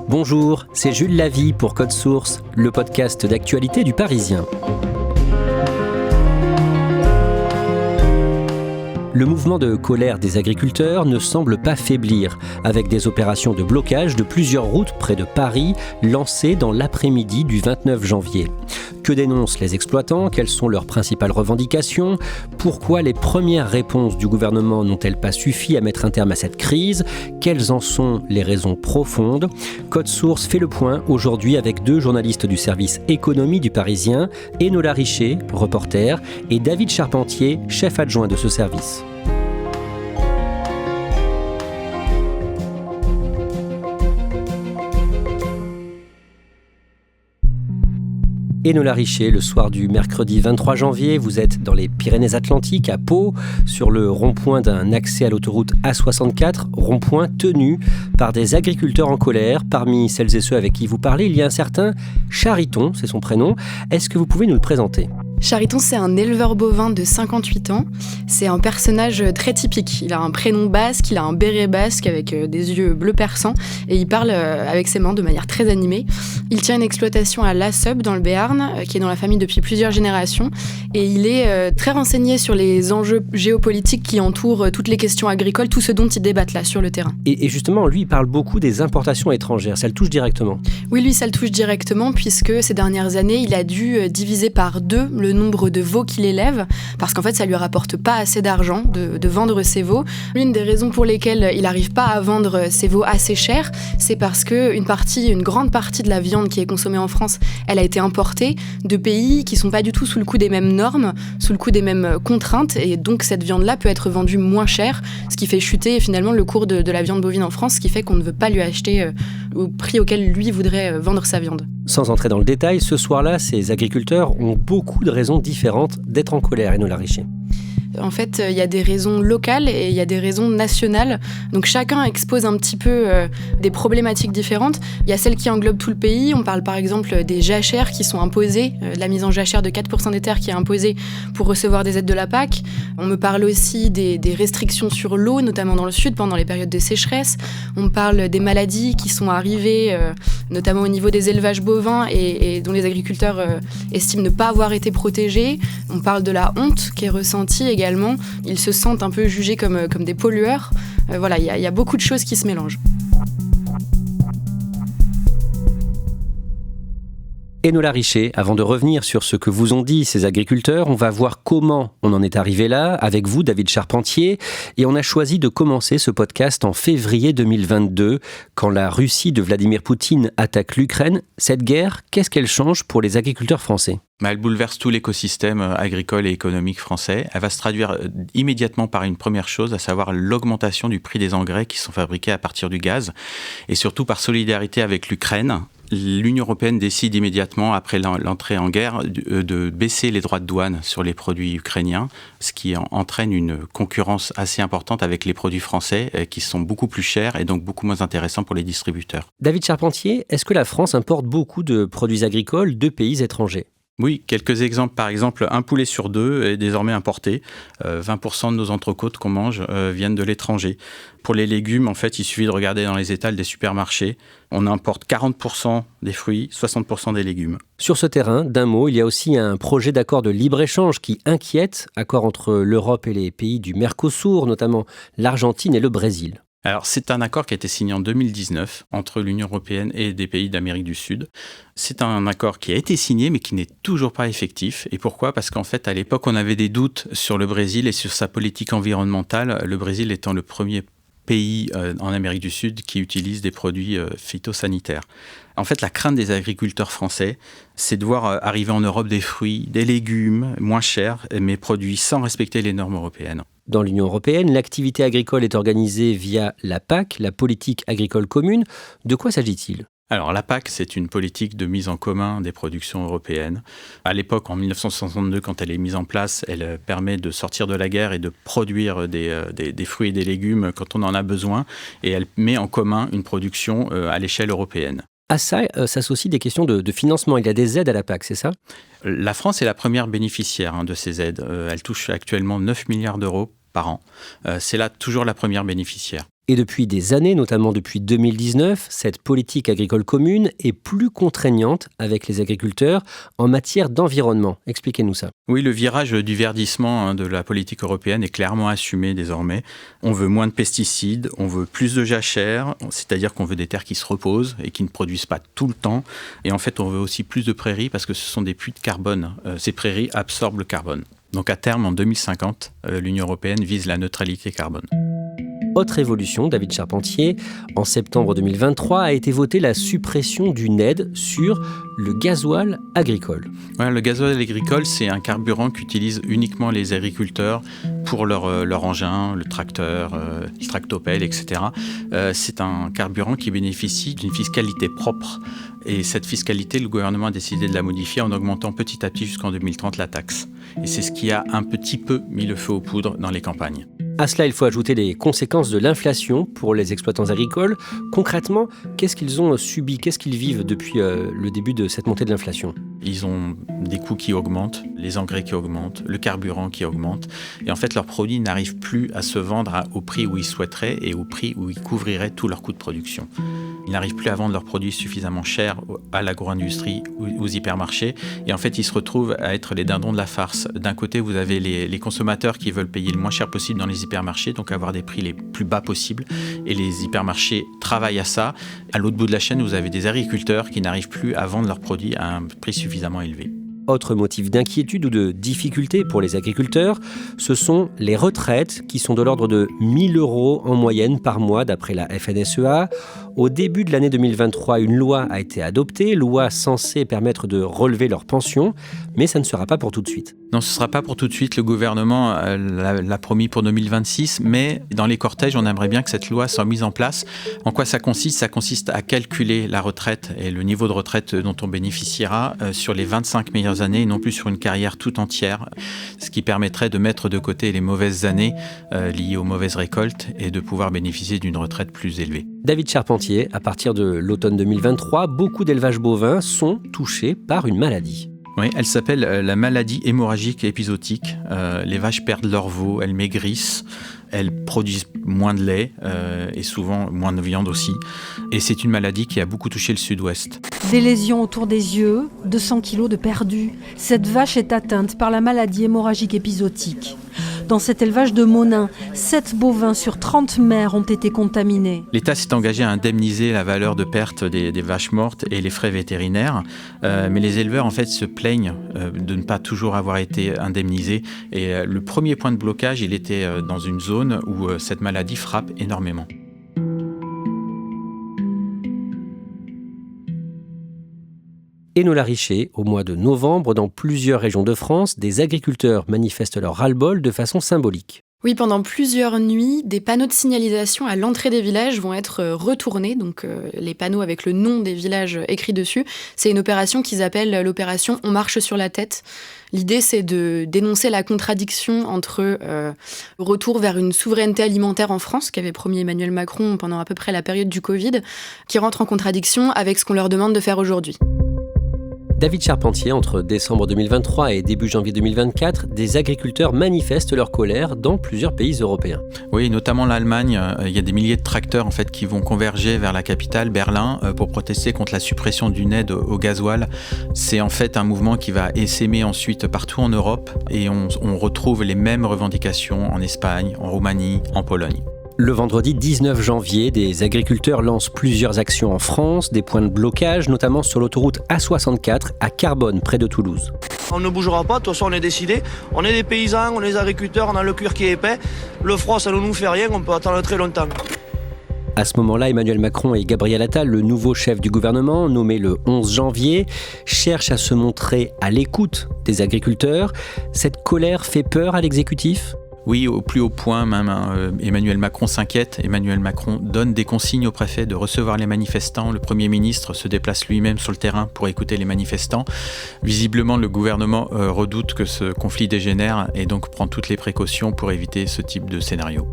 Bonjour, c'est Jules Lavie pour Code Source, le podcast d'actualité du Parisien. Le mouvement de colère des agriculteurs ne semble pas faiblir, avec des opérations de blocage de plusieurs routes près de Paris lancées dans l'après-midi du 29 janvier. Que dénoncent les exploitants? Quelles sont leurs principales revendications? Pourquoi les premières réponses du gouvernement n'ont-elles pas suffi à mettre un terme à cette crise? Quelles en sont les raisons profondes? Code Source fait le point aujourd'hui avec deux journalistes du service économie du Parisien, Enola Richer, reporter, et David Charpentier, chef adjoint de ce service. Enola Richer, le soir du mercredi 23 janvier, vous êtes dans les Pyrénées-Atlantiques, à Pau, sur le rond-point d'un accès à l'autoroute A64, rond-point tenu par des agriculteurs en colère. Parmi celles et ceux avec qui vous parlez, il y a un certain Chariton, c'est son prénom. Est-ce que vous pouvez nous le présenter ? Chariton, c'est un éleveur bovin de 58 ans. C'est un personnage très typique. Il a un prénom basque, il a un béret basque avec des yeux bleu perçants et il parle avec ses mains de manière très animée. Il tient une exploitation à La Seube dans le Béarn, qui est dans la famille depuis plusieurs générations. Et il est très renseigné sur les enjeux géopolitiques qui entourent toutes les questions agricoles, tout ce dont ils débattent là sur le terrain. Et justement, lui, il parle beaucoup des importations étrangères. Ça le touche directement? Oui, lui, ça le touche directement puisque ces dernières années, il a dû diviser par 2 le nombre de veaux qu'il élève, parce qu'en fait ça lui rapporte pas assez d'argent de vendre ses veaux. L'une des raisons pour lesquelles il n'arrive pas à vendre ses veaux assez cher, c'est parce que une grande partie de la viande qui est consommée en France, elle a été importée de pays qui sont pas du tout sous le coup des mêmes normes, sous le coup des mêmes contraintes, et donc cette viande-là peut être vendue moins cher, ce qui fait chuter finalement le cours de la viande bovine en France, ce qui fait qu'on ne veut pas lui acheter au prix auquel lui voudrait vendre sa viande. Sans entrer dans le détail, ce soir-là, ces agriculteurs ont beaucoup de raisons différentes d'être en colère, Enola Richer. En fait, il y a des raisons locales et il y a des raisons nationales. Donc chacun expose un petit peu des problématiques différentes. Il y a celles qui englobent tout le pays. On parle par exemple des jachères qui sont imposées, la mise en jachère de 4% des terres qui est imposée pour recevoir des aides de la PAC. On me parle aussi des restrictions sur l'eau, notamment dans le sud pendant les périodes de sécheresse. On me parle des maladies qui sont arrivées, notamment au niveau des élevages bovins et dont les agriculteurs estiment ne pas avoir été protégés. On parle de la honte qui est ressentie également. Ils se sentent un peu jugés comme des pollueurs. Voilà, il y a beaucoup de choses qui se mélangent. Enola Richer, avant de revenir sur ce que vous ont dit ces agriculteurs, on va voir comment on en est arrivé là, avec vous, David Charpentier, et on a choisi de commencer ce podcast en février 2022, quand la Russie de Vladimir Poutine attaque l'Ukraine. Cette guerre, qu'est-ce qu'elle change pour les agriculteurs français ? Elle bouleverse tout l'écosystème agricole et économique français. Elle va se traduire immédiatement par une première chose, à savoir l'augmentation du prix des engrais qui sont fabriqués à partir du gaz, et surtout par solidarité avec l'Ukraine. L'Union européenne décide immédiatement, après l'entrée en guerre, de baisser les droits de douane sur les produits ukrainiens, ce qui entraîne une concurrence assez importante avec les produits français qui sont beaucoup plus chers et donc beaucoup moins intéressants pour les distributeurs. David Charpentier, est-ce que la France importe beaucoup de produits agricoles de pays étrangers ? Oui, quelques exemples. Par exemple, un poulet sur 2 est désormais importé. 20% de nos entrecôtes qu'on mange viennent de l'étranger. Pour les légumes, en fait, il suffit de regarder dans les étals des supermarchés. On importe 40% des fruits, 60% des légumes. Sur ce terrain, d'un mot, il y a aussi un projet d'accord de libre-échange qui inquiète, accord entre l'Europe et les pays du Mercosur, notamment l'Argentine et le Brésil. Alors, c'est un accord qui a été signé en 2019 entre l'Union européenne et des pays d'Amérique du Sud. C'est un accord qui a été signé mais qui n'est toujours pas effectif. Et pourquoi ? Parce qu'en fait, à l'époque, on avait des doutes sur le Brésil et sur sa politique environnementale, le Brésil étant le premier pays en Amérique du Sud qui utilise des produits phytosanitaires. En fait, la crainte des agriculteurs français, c'est de voir arriver en Europe des fruits, des légumes moins chers, mais produits sans respecter les normes européennes. Dans l'Union européenne, l'activité agricole est organisée via la PAC, la politique agricole commune. De quoi s'agit-il ? Alors la PAC, c'est une politique de mise en commun des productions européennes. À l'époque, en 1962, quand elle est mise en place, elle permet de sortir de la guerre et de produire des fruits et des légumes quand on en a besoin. Et elle met en commun une production à l'échelle européenne. À ça s'associent des questions de financement. Il y a des aides à la PAC, c'est ça ? La France est la première bénéficiaire de ces aides. Elle touche actuellement 9 milliards d'euros par an. C'est là toujours la première bénéficiaire. Et depuis des années, notamment depuis 2019, cette politique agricole commune est plus contraignante avec les agriculteurs en matière d'environnement. Expliquez-nous ça. Oui, le virage du verdissement de la politique européenne est clairement assumé désormais. On veut moins de pesticides, on veut plus de jachères, c'est-à-dire qu'on veut des terres qui se reposent et qui ne produisent pas tout le temps. Et en fait, on veut aussi plus de prairies parce que ce sont des puits de carbone. Ces prairies absorbent le carbone. Donc à terme, en 2050, l'Union européenne vise la neutralité carbone. Autre évolution, David Charpentier, en septembre 2023 a été votée la suppression d'une aide sur le gasoil agricole. Ouais, le gasoil agricole, c'est un carburant qu'utilisent uniquement les agriculteurs pour leur engin, le tracteur, le tractopelle, etc. C'est un carburant qui bénéficie d'une fiscalité propre. Et cette fiscalité, le gouvernement a décidé de la modifier en augmentant petit à petit jusqu'en 2030 la taxe. Et c'est ce qui a un petit peu mis le feu aux poudres dans les campagnes. À cela, il faut ajouter les conséquences de l'inflation pour les exploitants agricoles. Concrètement, qu'est-ce qu'ils ont subi, qu'est-ce qu'ils vivent depuis le début de cette montée de l'inflation ? Ils ont des coûts qui augmentent, les engrais qui augmentent, le carburant qui augmente. Et en fait, leurs produits n'arrivent plus à se vendre au prix où ils souhaiteraient et au prix où ils couvriraient tous leurs coûts de production. Ils n'arrivent plus à vendre leurs produits suffisamment chers à l'agro-industrie ou aux hypermarchés. Et en fait, ils se retrouvent à être les dindons de la farce. D'un côté, vous avez les consommateurs qui veulent payer le moins cher possible dans les hypermarchés, donc avoir des prix les plus bas possibles. Et les hypermarchés travaillent à ça. À l'autre bout de la chaîne, vous avez des agriculteurs qui n'arrivent plus à vendre leurs produits à un prix suffisamment élevé. Autre motif d'inquiétude ou de difficulté pour les agriculteurs, ce sont les retraites qui sont de l'ordre de 1 000 € en moyenne par mois d'après la FNSEA. Au début de l'année 2023, une loi a été adoptée, loi censée permettre de relever leurs pensions, mais ça ne sera pas pour tout de suite. Non, ce ne sera pas pour tout de suite. Le gouvernement l'a promis pour 2026, mais dans les cortèges, on aimerait bien que cette loi soit mise en place. En quoi ça consiste ? Ça consiste à calculer la retraite et le niveau de retraite dont on bénéficiera sur les 25 meilleures années et non plus sur une carrière tout entière, ce qui permettrait de mettre de côté les mauvaises années liées aux mauvaises récoltes et de pouvoir bénéficier d'une retraite plus élevée. David Charpentier, à partir de l'automne 2023, beaucoup d'élevages bovins sont touchés par une maladie. Oui, elle s'appelle la maladie hémorragique épizootique. Les vaches perdent leur veau, elles maigrissent, elles produisent moins de lait et souvent moins de viande aussi. Et c'est une maladie qui a beaucoup touché le sud-ouest. Des lésions autour des yeux, 200 kilos de perdus. Cette vache est atteinte par la maladie hémorragique épizootique. Dans cet élevage de Monin, 7 bovins sur 30 mères ont été contaminés. L'État s'est engagé à indemniser la valeur de perte des vaches mortes et les frais vétérinaires. Mais les éleveurs, en fait, se plaignent de ne pas toujours avoir été indemnisés. Et le premier point de blocage, il était dans une zone où cette maladie frappe énormément. Enola Richer, au mois de novembre, dans plusieurs régions de France, des agriculteurs manifestent leur ras-le-bol de façon symbolique. Oui, pendant plusieurs nuits, des panneaux de signalisation à l'entrée des villages vont être retournés, donc les panneaux avec le nom des villages écrits dessus. C'est une opération qu'ils appellent l'opération « On marche sur la tête ». L'idée, c'est de dénoncer la contradiction entre le retour vers une souveraineté alimentaire en France, qu'avait promis Emmanuel Macron pendant à peu près la période du Covid, qui rentre en contradiction avec ce qu'on leur demande de faire aujourd'hui. David Charpentier, entre décembre 2023 et début janvier 2024, des agriculteurs manifestent leur colère dans plusieurs pays européens. Oui, notamment l'Allemagne. Il y a des milliers de tracteurs en fait, qui vont converger vers la capitale, Berlin, pour protester contre la suppression d'une aide au gasoil. C'est en fait un mouvement qui va essaimer ensuite partout en Europe et on retrouve les mêmes revendications en Espagne, en Roumanie, en Pologne. Le vendredi 19 janvier, des agriculteurs lancent plusieurs actions en France, des points de blocage, notamment sur l'autoroute A64 à Carbonne, près de Toulouse. On ne bougera pas, de toute façon on est décidé. On est des paysans, on est des agriculteurs, on a le cuir qui est épais. Le froid ça ne nous fait rien, on peut attendre très longtemps. À ce moment-là, Emmanuel Macron et Gabriel Attal, le nouveau chef du gouvernement, nommé le 11 janvier, cherchent à se montrer à l'écoute des agriculteurs. Cette colère fait peur à l'exécutif ? Oui, au plus haut point même, Emmanuel Macron s'inquiète. Emmanuel Macron donne des consignes au préfet de recevoir les manifestants. Le Premier ministre se déplace lui-même sur le terrain pour écouter les manifestants. Visiblement, le gouvernement redoute que ce conflit dégénère et donc prend toutes les précautions pour éviter ce type de scénario.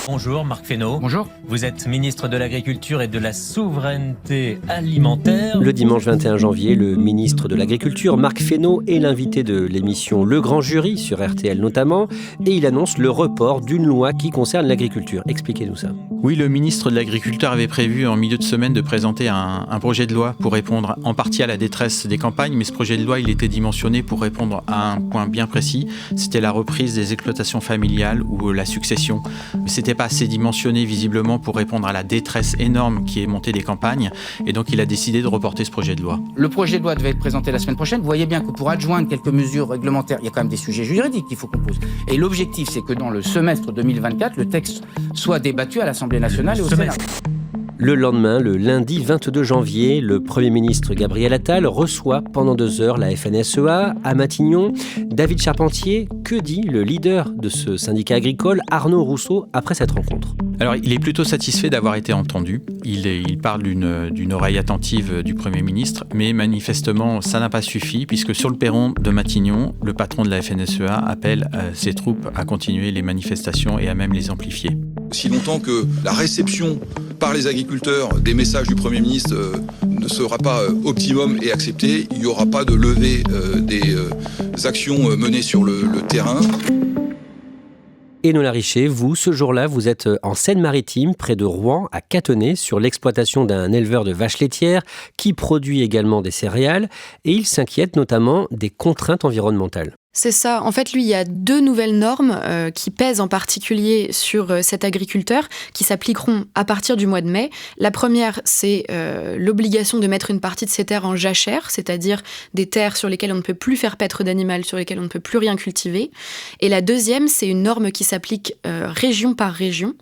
Bonjour Marc Fesneau. Bonjour. Vous êtes ministre de l'Agriculture et de la Souveraineté Alimentaire. Le dimanche 21 janvier, le ministre de l'Agriculture, Marc Fesneau, est l'invité de l'émission Le Grand Jury, sur RTL notamment, et il annonce le report d'une loi qui concerne l'agriculture. Expliquez-nous ça. Oui, le ministre de l'Agriculture avait prévu en milieu de semaine de présenter un projet de loi pour répondre en partie à la détresse des campagnes, mais ce projet de loi, il était dimensionné pour répondre à un point bien précis, c'était la reprise des exploitations familiales ou la succession. C'était pas assez dimensionné visiblement pour répondre à la détresse énorme qui est montée des campagnes, et donc il a décidé de reporter ce projet de loi. Le projet de loi devait être présenté la semaine prochaine. Vous voyez bien que pour adjoindre quelques mesures réglementaires, il y a quand même des sujets juridiques qu'il faut qu'on pose. Et l'objectif, c'est que dans le semestre 2024, le texte soit débattu à l'Assemblée nationale et au Sénat. Le lendemain, le lundi 22 janvier, le Premier ministre Gabriel Attal reçoit pendant 2 heures la FNSEA à Matignon. David Charpentier, que dit le leader de ce syndicat agricole, Arnaud Rousseau, après cette rencontre ? Alors, il est plutôt satisfait d'avoir été entendu. Il parle d'une oreille attentive du Premier ministre, mais manifestement, ça n'a pas suffi, puisque sur le perron de Matignon, le patron de la FNSEA appelle ses troupes à continuer les manifestations et à même les amplifier. Si longtemps que la réception par les agriculteurs des messages du Premier ministre ne sera pas optimum et acceptée, il n'y aura pas de levée des actions menées sur le terrain. Enola Richer, vous, ce jour-là, vous êtes en Seine-Maritime, près de Rouen, à Catenay, sur l'exploitation d'un éleveur de vaches laitières qui produit également des céréales, et il s'inquiète notamment des contraintes environnementales. C'est ça. En fait, lui, il y a 2 nouvelles normes qui pèsent en particulier sur cet agriculteur, qui s'appliqueront à partir du mois de mai. La première, c'est l'obligation de mettre une partie de ses terres en jachère, c'est-à-dire des terres sur lesquelles on ne peut plus faire paître d'animal, sur lesquelles on ne peut plus rien cultiver. Et la deuxième, c'est une norme qui s'applique région par région.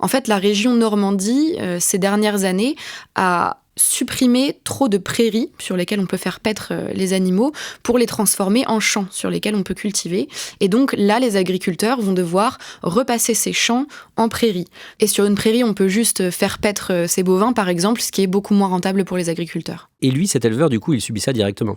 En fait, la région Normandie, ces dernières années, a supprimer trop de prairies sur lesquelles on peut faire paître les animaux pour les transformer en champs sur lesquels on peut cultiver. Et donc là, les agriculteurs vont devoir repasser ces champs en prairies. Et sur une prairie, on peut juste faire paître ses bovins, par exemple, ce qui est beaucoup moins rentable pour les agriculteurs. Et lui, cet éleveur, du coup, il subit ça directement.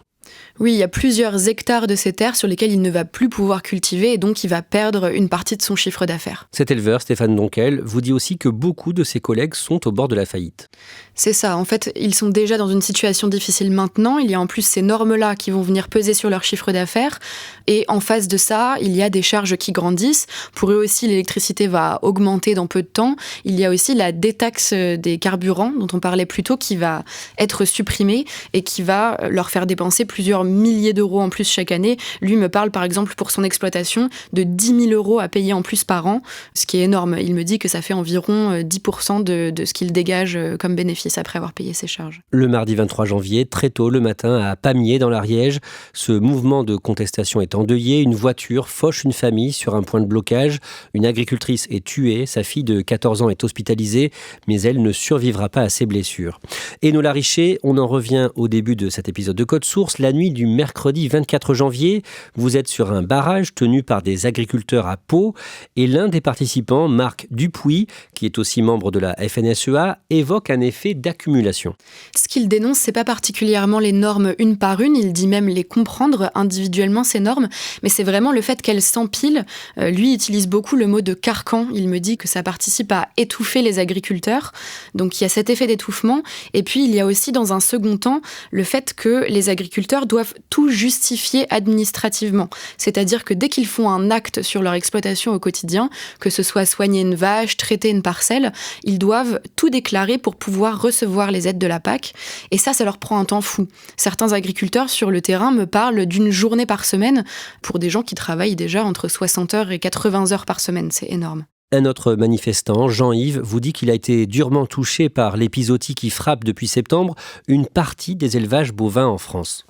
Oui, il y a plusieurs hectares de ces terres sur lesquelles il ne va plus pouvoir cultiver et donc il va perdre une partie de son chiffre d'affaires. Cet éleveur, Stéphane Donquel, vous dit aussi que beaucoup de ses collègues sont au bord de la faillite. C'est ça, en fait, ils sont déjà dans une situation difficile maintenant. Il y a en plus ces normes-là qui vont venir peser sur leur chiffre d'affaires. Et en face de ça, il y a des charges qui grandissent. Pour eux aussi, l'électricité va augmenter dans peu de temps. Il y a aussi la détaxe des carburants, dont on parlait plus tôt, qui va être supprimée et qui va leur faire dépenser plusieurs milliers d'euros en plus chaque année. Lui me parle par exemple pour son exploitation de 10 000 euros à payer en plus par an, ce qui est énorme. Il me dit que ça fait environ 10% de ce qu'il dégage comme bénéfice après avoir payé ses charges. Le mardi 23 janvier, très tôt le matin à Pamiers dans l'Ariège, ce mouvement de contestation est endeuillé. Une voiture fauche une famille sur un point de blocage. Une agricultrice est tuée, sa fille de 14 ans est hospitalisée, mais elle ne survivra pas à ses blessures. Enola Richer, on en revient au début de cet épisode de Code Source. La nuit du mercredi 24 janvier, vous êtes sur un barrage tenu par des agriculteurs à Pau et l'un des participants, Marc Dupuis, qui est aussi membre de la FNSEA, évoque un effet d'accumulation. Ce qu'il dénonce, c'est pas particulièrement les normes une par une, il dit même les comprendre individuellement ces normes, mais c'est vraiment le fait qu'elles s'empilent. Lui utilise beaucoup le mot de carcan, il me dit que ça participe à étouffer les agriculteurs, donc il y a cet effet d'étouffement, et puis il y a aussi dans un second temps le fait que les agriculteurs doivent tout justifier administrativement, c'est-à-dire que dès qu'ils font un acte sur leur exploitation au quotidien, que ce soit soigner une vache, traiter une parcelle, ils doivent tout déclarer pour pouvoir recevoir les aides de la PAC, et ça leur prend un temps fou. Certains agriculteurs sur le terrain me parlent d'une journée par semaine pour des gens qui travaillent déjà entre 60 heures et 80 heures par semaine, c'est énorme. Un autre manifestant, Jean-Yves, vous dit qu'il a été durement touché par l'épizootie qui frappe depuis septembre une partie des élevages bovins en France.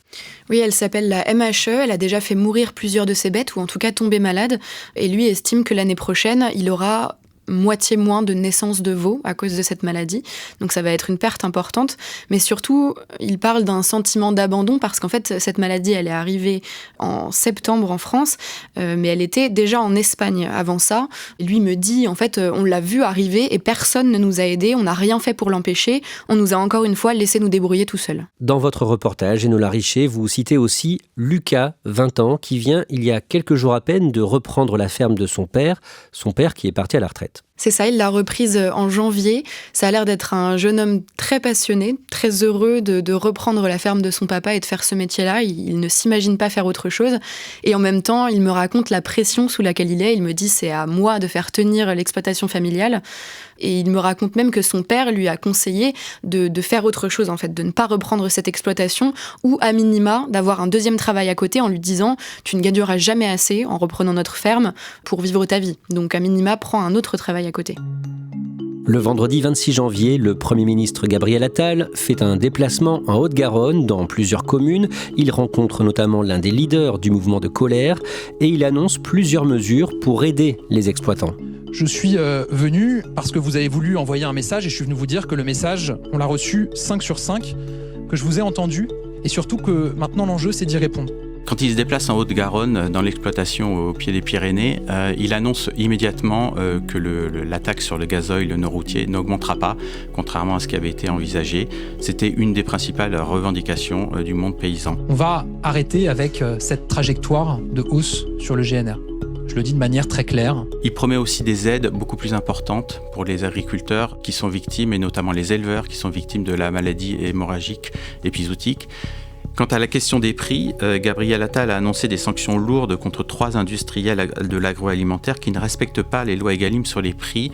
Oui, elle s'appelle la MHE, elle a déjà fait mourir plusieurs de ses bêtes, ou en tout cas tomber malade, et lui estime que l'année prochaine, il aura moitié moins de naissances de veaux à cause de cette maladie. Donc ça va être une perte importante. Mais surtout, il parle d'un sentiment d'abandon parce qu'en fait, cette maladie, elle est arrivée en septembre en France, mais elle était déjà en Espagne avant ça. Et lui me dit, en fait, on l'a vu arriver et personne ne nous a aidés, on n'a rien fait pour l'empêcher, on nous a encore une fois laissé nous débrouiller tout seuls. Dans votre reportage, Enola Richer, vous citez aussi Lucas, 20 ans, qui vient il y a quelques jours à peine de reprendre la ferme de son père qui est parti à la retraite. C'est ça, il l'a reprise en janvier. Ça a l'air d'être un jeune homme très passionné, très heureux de reprendre la ferme de son papa et de faire ce métier-là. Il ne s'imagine pas faire autre chose. Et en même temps, il me raconte la pression sous laquelle il est. Il me dit c'est à moi de faire tenir l'exploitation familiale. Et il me raconte même que son père lui a conseillé de faire autre chose, en fait, de ne pas reprendre cette exploitation ou, à minima, d'avoir un deuxième travail à côté en lui disant « Tu ne gagneras jamais assez en reprenant notre ferme pour vivre ta vie. Donc, à minima, prends un autre travail à côté. » Le vendredi 26 janvier, le Premier ministre Gabriel Attal fait un déplacement en Haute-Garonne dans plusieurs communes. Il rencontre notamment l'un des leaders du mouvement de colère et il annonce plusieurs mesures pour aider les exploitants. Je suis venu parce que vous avez voulu envoyer un message et je suis venu vous dire que le message, on l'a reçu 5 sur 5, que je vous ai entendu et surtout que maintenant l'enjeu c'est d'y répondre. Quand il se déplace en Haute-Garonne, dans l'exploitation au pied des Pyrénées, il annonce immédiatement que la taxe sur le gazoil non routier n'augmentera pas, contrairement à ce qui avait été envisagé. C'était une des principales revendications du monde paysan. On va arrêter avec cette trajectoire de hausse sur le GNR. Je le dis de manière très claire. Il promet aussi des aides beaucoup plus importantes pour les agriculteurs qui sont victimes, et notamment les éleveurs qui sont victimes de la maladie hémorragique épizootique. Quant à la question des prix, Gabriel Attal a annoncé des sanctions lourdes contre 3 industriels de l'agroalimentaire qui ne respectent pas les lois Egalim sur les prix,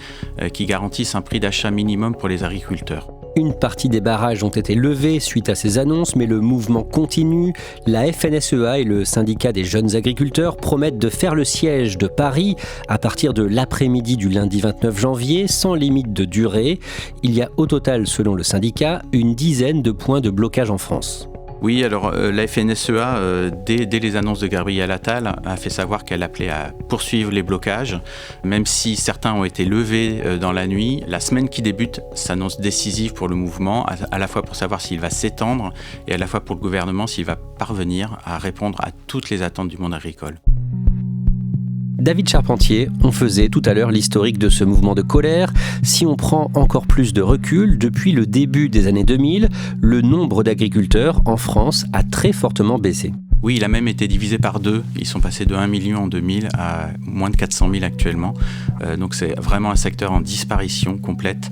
qui garantissent un prix d'achat minimum pour les agriculteurs. Une partie des barrages ont été levés suite à ces annonces, mais le mouvement continue. La FNSEA et le syndicat des jeunes agriculteurs promettent de faire le siège de Paris à partir de l'après-midi du lundi 29 janvier, sans limite de durée. Il y a au total, selon le syndicat, une dizaine de points de blocage en France. Oui, alors la FNSEA, dès les annonces de Gabriel Attal, a fait savoir qu'elle appelait à poursuivre les blocages, même si certains ont été levés dans la nuit. La semaine qui débute s'annonce décisive pour le mouvement, à la fois pour savoir s'il va s'étendre et à la fois pour le gouvernement s'il va parvenir à répondre à toutes les attentes du monde agricole. David Charpentier, on faisait tout à l'heure l'historique de ce mouvement de colère. Si on prend encore plus de recul, depuis le début des années 2000, le nombre d'agriculteurs en France a très fortement baissé. Oui, il a même été divisé par 2. Ils sont passés de 1 million en 2000 à moins de 400 000 actuellement. Donc c'est vraiment un secteur en disparition complète,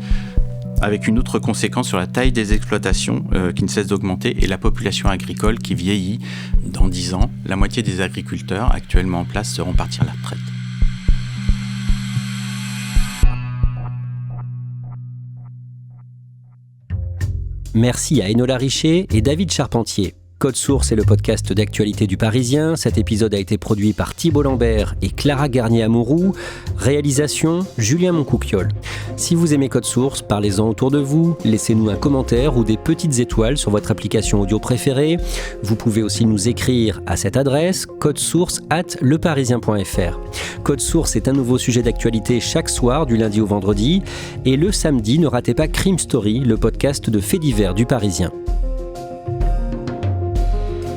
avec une autre conséquence sur la taille des exploitations qui ne cesse d'augmenter et la population agricole qui vieillit. Dans 10 ans, la moitié des agriculteurs actuellement en place seront partis à la retraite. Merci à Enola Richer et David Charpentier. Code Source est le podcast d'actualité du Parisien. Cet épisode a été produit par Thibault Lambert et Clara Garnier-Amouroux. Réalisation, Julien Moncouquiol. Si vous aimez Code Source, parlez-en autour de vous. Laissez-nous un commentaire ou des petites étoiles sur votre application audio préférée. Vous pouvez aussi nous écrire à cette adresse, codesource@leparisien.fr. Code Source est un nouveau sujet d'actualité chaque soir du lundi au vendredi. Et le samedi, ne ratez pas Crime Story, le podcast de faits divers du Parisien.